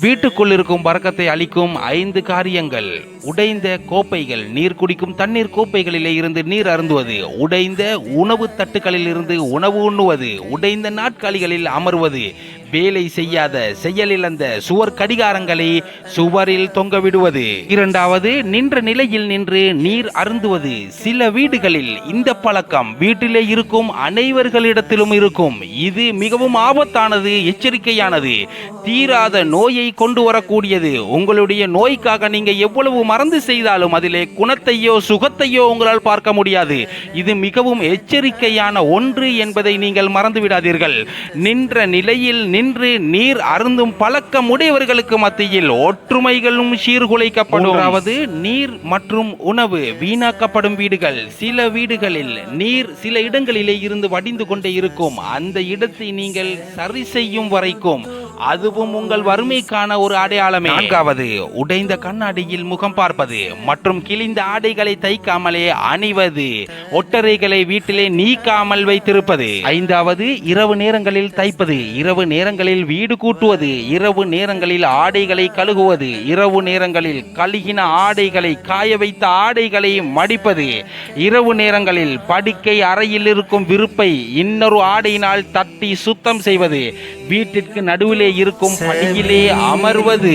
வீட்டுக்குள் இருக்கும் பறக்கத்தை அளிக்கும் 5 காரியங்கள். உடைந்த கோப்பைகள், நீர் குடிக்கும் தண்ணீர் கோப்பைகளிலே இருந்து நீர் அருந்துவது, உடைந்த உணவு தட்டுகளில் இருந்து உணவு உண்ணுவது, உடைந்த நாட்காலிகளில் அமர்வது, வேலை செய்யாத செயலிழந்த சுவர் கடிகாரங்களை சுவரில் தொங்க விடுவது. இரண்டாவது, நின்ற நிலையில் நின்று நீர் அருந்துவது. சில வீடுகளில் இந்த பழக்கம் வீட்டிலே இருக்கும் அனைவர்களிடத்திலும் இருக்கும். இது மிகவும் ஆபத்தானது, எச்சரிக்கையானது, தீராத நோயை கொண்டு வரக்கூடியது. உங்களுடைய நோய்க்காக நீங்க எவ்வளவு மறந்து செய்தாலும் அதிலே குணத்தையோ சுகத்தையோ உங்களால் பார்க்க முடியாது. இது மிகவும் எச்சரிக்கையான ஒன்று என்பதை நீங்கள் மறந்து விடாதீர்கள். நின்ற நிலையில் நின்று நீர் அருந்தும் பழக்கம் உடையவர்களுக்கு மத்தியில் ஒற்றுமைகளும் சீர்குலைக்கப்படும். மூன்றாவது, நீர் மற்றும் உணவு வீணாக்கப்படும் வீடுகள். சில வீடுகளில் நீர் சில இடங்களிலே இருந்து வடிந்து கொண்டே இருக்கும். அந்த இடத்தை நீங்கள் சரி செய்யும் வரைக்கும் அதுவும் உங்கள் வறுமைக்கான ஒரு அடையாளமே. நான்காவது, உடைந்த கண்ணாடியில் முகம் பார்ப்பது மற்றும் கிழிந்த ஆடைகளை தைக்காமலே அணிவது, ஒட்டறைகளை வீட்டிலே நீக்காமல் வைத்திருப்பது. ஐந்தாவது, இரவு நேரங்களில் தைப்பது, இரவு நேரங்களில் வீடு கூட்டுவது, இரவு நேரங்களில் ஆடைகளை கழுகுவது, இரவு நேரங்களில் கழுகின ஆடைகளை காய வைத்த ஆடைகளை மடிப்பது, இரவு நேரங்களில் படுக்கை அறையில் இருக்கும் விருப்பை இன்னொரு ஆடையினால் தட்டி சுத்தம் செய்வது, வீட்டிற்கு நடுவிலே இருக்கும் படியிலே அமர்வது.